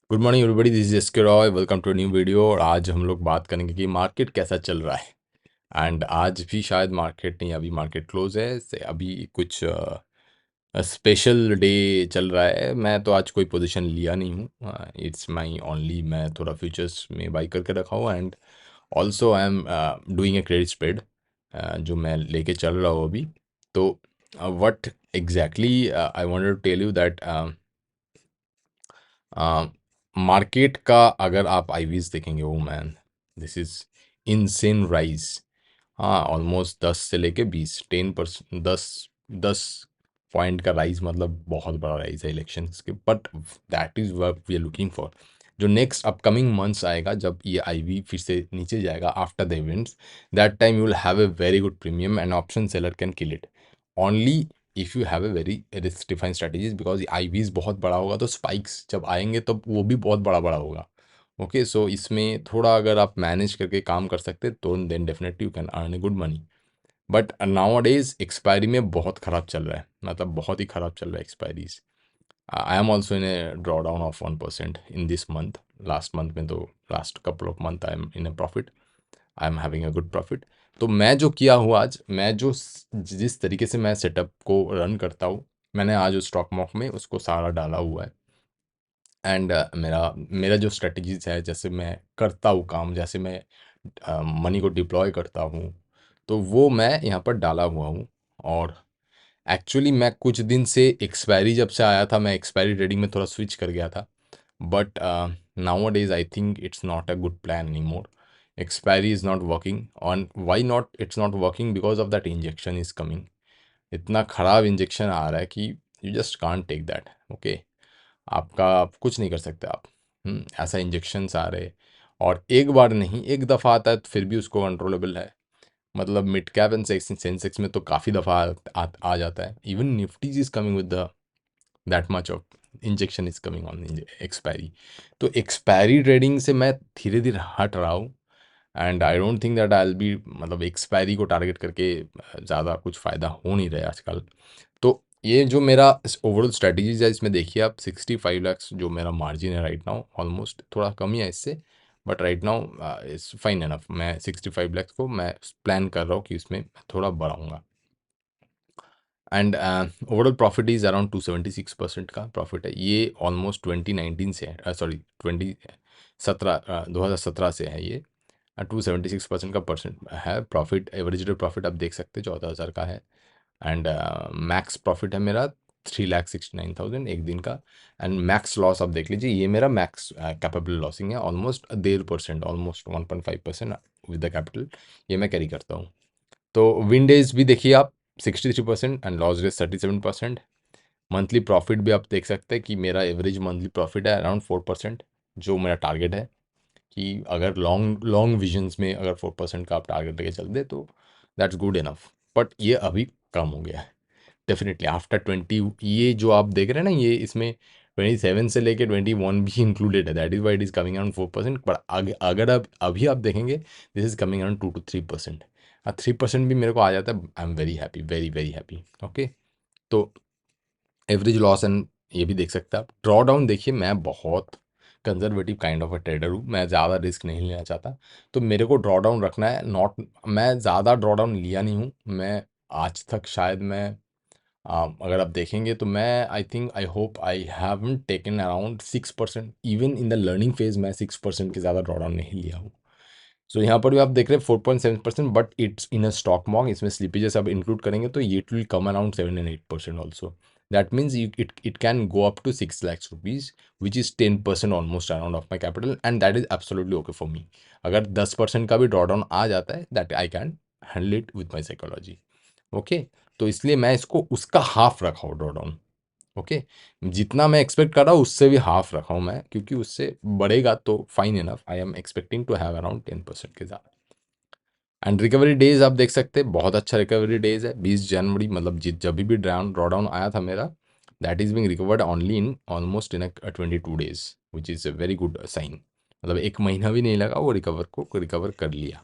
Good morning everybody, this is SK Roy. Welcome to new video. और आज हम लोग बात करेंगे कि मार्केट कैसा चल रहा है। एंड आज भी शायद मार्केट नहीं, अभी मार्केट क्लोज है। अभी कुछ स्पेशल डे चल रहा है। मैं तो आज कोई पोजीशन लिया नहीं हूँ। इट्स माई ओनली, मैं थोड़ा फ्यूचर्स में बाई करके रखा हूँ। And also I am doing a credit spread जो मैं लेके चल रहा हूँ अभी। तो what exactly I wanted to tell you that market का अगर आप आईवीज देखेंगे, oh man, this is insane rise. हाँ, ऑलमोस्ट 10 से लेके 20, 10%, 10 पॉइंट का राइज, मतलब बहुत बड़ा राइज है इलेक्शंस के। But that is what we are looking for. जो नेक्स्ट अपकमिंग मंथ्स आएगा, जब ये आईवी फिर से नीचे जाएगा after the events, that time you will have a very good premium and option seller can kill it only if you have a very risk defined strategies. Because IVs बहुत बड़ा होगा तो स्पाइक्स जब आएंगे तब वो भी बहुत बड़ा बड़ा होगा। ओके, सो इसमें थोड़ा अगर आप मैनेज करके काम कर सकते तो then definitely you can earn a good money. But nowadays expiry में बहुत ख़राब चल रहा है, मतलब बहुत ही ख़राब चल रहा है expiries. I am also in A draw down of 1% in this month. Last month में तो last couple of month I am in A profit, I am having a good profit. तो मैं जो किया हूँ आज, मैं जो जिस तरीके से मैं सेटअप को रन करता हूँ, मैंने आज उस स्टॉक मॉक में उसको सारा डाला हुआ है। एंड मेरा मेरा जो स्ट्रेटजीज है, जैसे मैं करता हूँ काम, जैसे मैं मनी को डिप्लॉय करता हूँ, तो वो मैं यहाँ पर डाला हुआ हूँ। और एक्चुअली मैं कुछ दिन से एक्सपायरी जब से आया था, मैं एक्सपायरी ट्रेडिंग में थोड़ा स्विच कर गया था। But nowadays I think it's not a good plan anymore. Expiry is not working. On why not it's not working? Because of that injection is coming. इतना खराब इंजेक्शन आ रहा है कि you just can't take that. Okay, आपका आप कुछ नहीं कर सकते आप। ऐसा इंजेक्शन्स आ रहे, और एक बार नहीं, एक दफ़ा आता है तो फिर भी उसको कंट्रोलेबल है। मतलब मिड कैप एंड सेंसेक्स में तो काफ़ी दफ़ा आ जाता है। Even Nifty's is coming with the that much of injection is coming on expiry. तो एक्सपायरी ट्रेडिंग से मैं धीरे धीरे हट रहा हूँ। And I don't think that I will be, मतलब एक्सपायरी को टारगेट करके ज़्यादा कुछ फ़ायदा हो नहीं रहा है आजकल। तो ये जो मेरा ओवरऑल स्ट्रेटजीज है, इसमें देखिए आप 65 lakhs जो मेरा मार्जिन है राइट नाउ, ऑलमोस्ट थोड़ा कम ही है इससे, but right now it's fine enough. मैं 65 lakhs को मैं प्लान कर रहा हूँ कि इसमें थोड़ा बढ़ाऊँगा। And overall profit is around 276% का प्रॉफिट है। ये ऑलमोस्ट 2019 से है, सॉरी 2017 से है ये। 276% का परसेंट है प्रॉफिट। एवरेज प्रॉफिट आप देख सकते हैं 14,000 का है। एंड मैक्स प्रॉफिट है मेरा 3,69,000 एक दिन का। एंड मैक्स लॉस आप देख लीजिए, ये मेरा मैक्स कैपेबल लॉसिंग है, almost 1.5%, almost 1.5% with the capital ये मैं कैरी करता हूँ। तो विन डेज भी देखिए आप, 63% and loss days 37%। Monthly profit भी आप देख सकते हैं कि मेरा एवरेज मंथली प्रॉफिट है अराउंड 4%, जो मेरा टारगेट है कि अगर लॉन्ग लॉन्ग विजन्स में अगर 4% का आप टारगेट लेके चलते तो दैट्स गुड इनफ। बट ये अभी कम हो गया है डेफिनेटली आफ्टर 20। ये जो आप देख रहे हैं ना, ये इसमें 27 से लेके 21 भी इंक्लूडेड है, that is why it is coming around 4%। But अगर आप अभी आप देखेंगे, this is coming around 2 to 3%। 3% भी मेरे को आ जाता है, I am very happy, very very happy. Okay, तो एवरेज लॉस एंड ये भी देख सकते हैं आप। ड्रॉ डाउन देखिए, मैं बहुत conservative kind of a trader हूँ, मैं ज़्यादा रिस्क नहीं लेना चाहता। तो मेरे को ड्रॉ डाउन रखना है, नॉट, मैं ज़्यादा ड्रॉ डाउन लिया नहीं हूँ। मैं आज तक शायद मैं अगर आप देखेंगे तो मैं I think, I hope I haven't taken around 6%। Even in the learning phase मैं 6% के ज़्यादा ड्रॉ डाउन नहीं लिया हूँ। सो यहाँ पर भी आप देख रहे हैं 4.7%, but it's in a stock mock. इसमें स्लिपेजेस आप इंक्लूड करेंगे तो it will come around 7 and 8% also. That means it can go up to 6 lakhs rupees, which is 10% almost around of my capital, and that is absolutely okay for me. अगर 10% का भी drawdown आ जाता है, that I can handle it with my psychology. Okay, तो इसलिए मैं इसको उसका हाफ रखा हूँ ड्रॉ डाउन। ओके, जितना मैं एक्सपेक्ट कर रहा हूँ उससे भी हाफ रखा हूँ मैं, क्योंकि उससे बढ़ेगा तो fine enough. I am expecting to have around 10% के ज़्यादा। एंड रिकवरी डेज आप देख सकते हैं, बहुत अच्छा रिकवरी डेज है। 20 जनवरी, मतलब जब भी ड्रॉ डाउन आया था मेरा, that is being recovered only in almost in 22 days, which is a very good sign. मतलब एक महीना भी नहीं लगा, वो रिकवर कर लिया।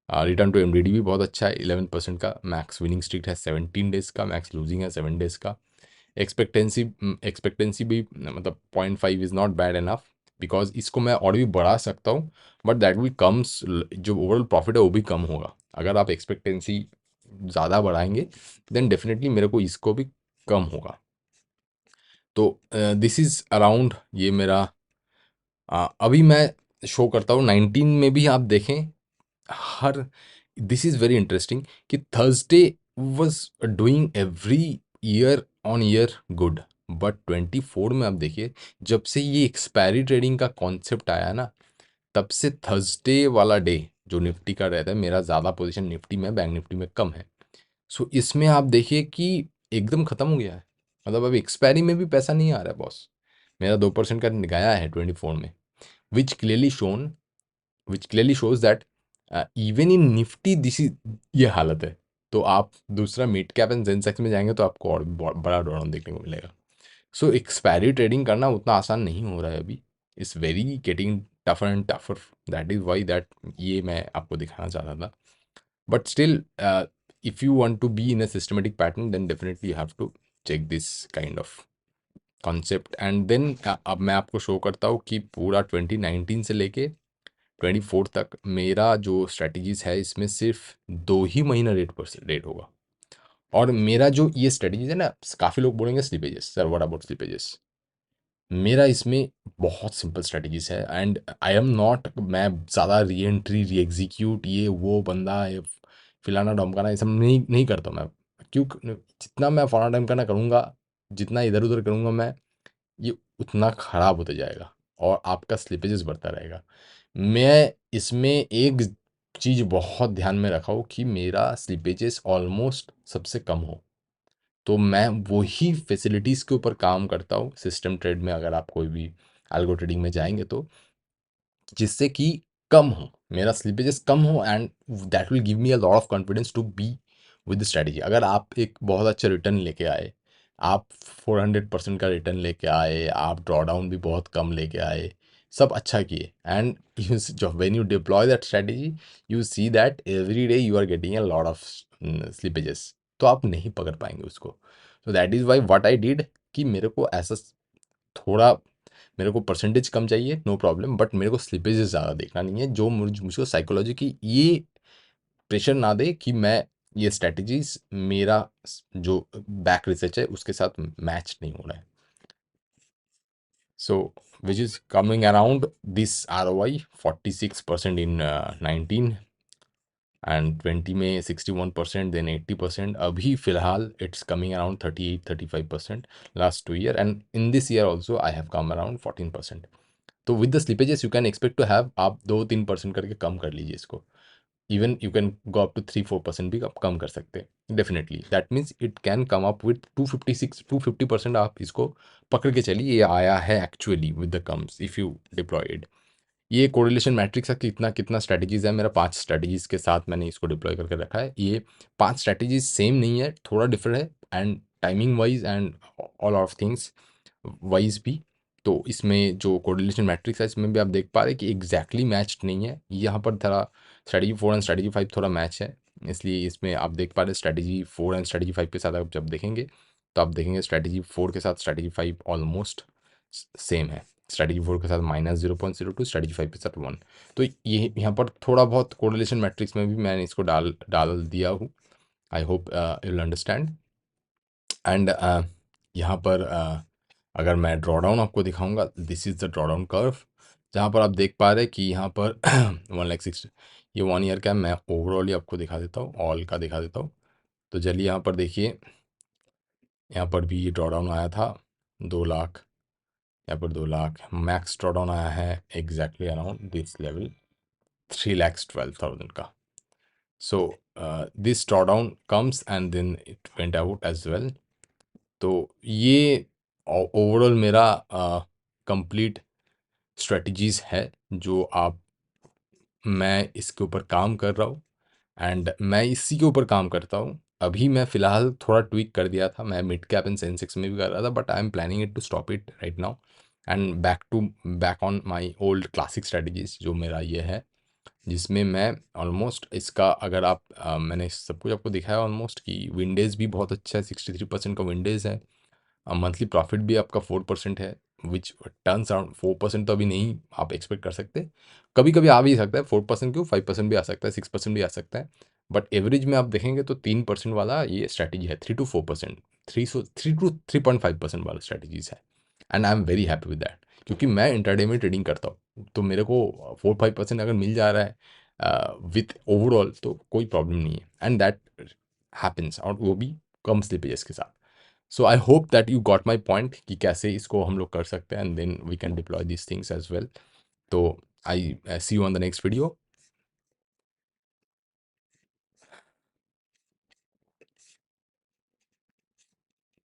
रिटर्न टू एमडीडी भी बहुत अच्छा है, 11% का। मैक्स विनिंग स्ट्रीक है 17 डेज का, मैक्स लूजिंग है 7 days का। एक्सपेक्टेंसी भी मतलब 0.5 is not bad enough. Because इसको मैं और भी बढ़ा सकता हूँ, बट दैट विल कम्स, जो ओवरऑल प्रॉफिट है वो भी कम होगा। अगर आप एक्सपेक्टेंसी ज़्यादा बढ़ाएंगे देन डेफिनेटली मेरे को इसको भी कम होगा। तो दिस इज़ अराउंड ये मेरा अभी मैं शो करता हूँ 19 में भी आप देखें हर, दिस इज़ वेरी इंटरेस्टिंग कि Thursday was doing every year good, but 24 में आप देखिए जब से ये एक्सपायरी ट्रेडिंग का कॉन्सेप्ट आया ना, तब से थर्सडे वाला डे जो निफ्टी का रहता है, मेरा ज़्यादा पोजीशन निफ्टी में, बैंक निफ्टी में कम है। सो इसमें आप देखिए कि एकदम ख़त्म हो गया है, मतलब अब एक्सपायरी में भी पैसा नहीं आ रहा है बॉस। मेरा 2% का गया है 24 में, विच clearly shown which clearly shows that even in Nifty this is, ये हालत है। तो आप दूसरा मिड कैप एंड सेंसेक्स में जाएंगे तो आपको और बड़ा ड्रॉडाउन देखने को मिलेगा। सो एक्सपायरी ट्रेडिंग करना उतना आसान नहीं हो रहा है अभी, it's very getting tougher and tougher. That is why that ये मैं आपको दिखाना चाहता था। But still if you want to be in a systematic pattern then definitely you have to check this kind of concept. And then अब मैं आपको show करता हूँ कि पूरा 2019 से लेके 24 तक मेरा जो स्ट्रेटजीज है इसमें सिर्फ 2 ही महीना रेट होगा। और मेरा जो ये स्ट्रेटजीज है ना, काफ़ी लोग बोलेंगे slippages, sir what about slippages. मेरा इसमें बहुत सिंपल स्ट्रेटजीज है एंड आई एम नॉट, मैं ज़्यादा री एंट्री री एग्जीक्यूट ये वो बंदा ये फिलाना डमकाना ये सब नहीं करता मैं। क्यों? जितना मैं फलाना टाइम करना करूँगा, जितना इधर उधर करूँगा मैं, ये उतना ख़राब होता जाएगा और आपका स्लिपेजेस बढ़ता रहेगा। मैं इसमें एक चीज़ बहुत ध्यान में रखा हूँ कि मेरा स्लिपेजेस ऑलमोस्ट सबसे कम हो, तो मैं वही फैसिलिटीज़ के ऊपर काम करता हूँ सिस्टम ट्रेड में। अगर आप कोई भी अल्गो ट्रेडिंग में जाएंगे तो जिससे कि कम हो, मेरा स्लिपेजेस कम हो and that will give me a lot of confidence to be with the strategy. अगर आप एक बहुत अच्छा रिटर्न लेके आए, आप 400% का रिटर्न लेके आए, आप ड्रॉ डाउन भी बहुत कम लेके आए, सब अच्छा किए एंड यू जो when you deploy that strategy you see that every day you are getting a lot of slippages, तो आप नहीं पकड़ पाएंगे उसको। तो that is why what I did कि मेरे को ऐसा थोड़ा, मेरे को परसेंटेज कम चाहिए नो प्रॉब्लम, बट मेरे को स्लिपेजेस ज़्यादा देखना नहीं है जो मुझको साइकोलॉजी की ये प्रेशर ना दे कि मैं ये स्ट्रेटजीज मेरा जो बैक रिसर्च है उसके साथ मैच नहीं हो रहा है। So which is coming around this ROI 46% in 19 and 20 में 61%, देन 80%, अभी फिलहाल it's coming around 38-35% last 2 year and in this year also I have come around 14%। तो with the slippages you can expect to have, आप 2-3% करके कम कर लीजिए इसको, even you can go up to 3-4% भी आप कम कर सकते हैं definitely. That means it can come up with 250% आप इसको पकड़ के चलिए, ये आया है actually with the comes if you deployed. ये कोरिलेशन मैट्रिक्स का कितना कितना स्ट्रैटेजीज है, मेरा 5 स्ट्रैटेजीज के साथ मैंने इसको डिप्लॉय करके रखा है। ये 5 स्ट्रैटेजीज सेम नहीं है, थोड़ा डिफरेंट है and timing wise and all of things wise भी। तो इसमें जो कोरिलेशन मैट्रिक्स है इसमें भी आप देख पा रहे हैं कि एग्जैक्टली मैच्ड नहीं है, यहाँ पर थोड़ा स्ट्रैटेजी 4 एंड स्ट्रैटेजी 5 थोड़ा मैच है, इसलिए इसमें आप देख पा रहे हैं स्ट्रैटेजी 4 एंड स्ट्रैटेजी 5 के साथ आप जब देखेंगे तो आप देखेंगे स्ट्रैटेजी 4 के साथ स्ट्रैटेजी 5 ऑलमोस्ट सेम है। स्ट्रैटेजी 4 के साथ -0.02, स्ट्रैटेजी 5 के साथ 1। तो ये यहाँ पर थोड़ा बहुत कोरिलेशन मैट्रिक्स में भी मैंने इसको डाल डाल दिया हूँ। I hope you will understand. And यहाँ पर अगर मैं ड्रॉडाउन आपको दिखाऊंगा, this is the drawdown curve, जहाँ पर आप देख पा रहे हैं कि यहाँ पर 1,60,000 ये 1 ईयर का है। मैं ओवरऑल ही आपको दिखा देता हूँ, ऑल का दिखा देता हूँ। तो चलिए यहाँ पर देखिए, यहाँ पर भी ये ड्रॉडाउन आया था 2 लाख, यहाँ पर 2 लाख मैक्स ड्रॉडाउन आया है एग्जैक्टली अराउंड दिस लेवल 3,12,000 का। So this drawdown comes and then it went out as well. तो ये ओवरऑल मेरा कंप्लीट स्ट्रेटजीज है जो आप, मैं इसके ऊपर काम कर रहा हूँ एंड मैं इसी के ऊपर काम करता हूँ। अभी मैं फ़िलहाल थोड़ा ट्वीक कर दिया था, मैं मिड कैप एंड सेंसेक्स में भी कर रहा था, but I am planning it to stop it right now and back on my old classic strategies जो मेरा ये है, जिसमें मैं ऑलमोस्ट इसका, अगर आप मैंने सब कुछ आपको दिखाया ऑलमोस्ट कि विंडेज भी बहुत अच्छा है, 63% का विंडेज है, मंथली प्रॉफिट भी आपका 4% है, विच टर्न्स अराउंड 4% तो अभी नहीं आप एक्सपेक्ट कर सकते। कभी कभी आ भी सकता है 4%, क्यों 5% भी आ सकता है, 6% भी आ सकता है। बट एवरेज में आप देखेंगे तो 3% वाला ये स्ट्रैटेजी है, 3 to 4%, 3 to 3.5% वाला स्ट्रैटेजीज है। And I am very happy with that, क्योंकि मैं इंटरडे में ट्रेडिंग करता हूँ, तो मेरे को 4-5% अगर मिल जा रहा है विथ ओवरऑल तो कोई प्रॉब्लम नहीं है, एंड दैट हैपन्स, और वो भी कम स्लिपेजेस के साथ। So I hope that you got my point कि कैसे इसको हम लोग कर सकते हैं, and then we can deploy this things as well. तो I see you on the next video.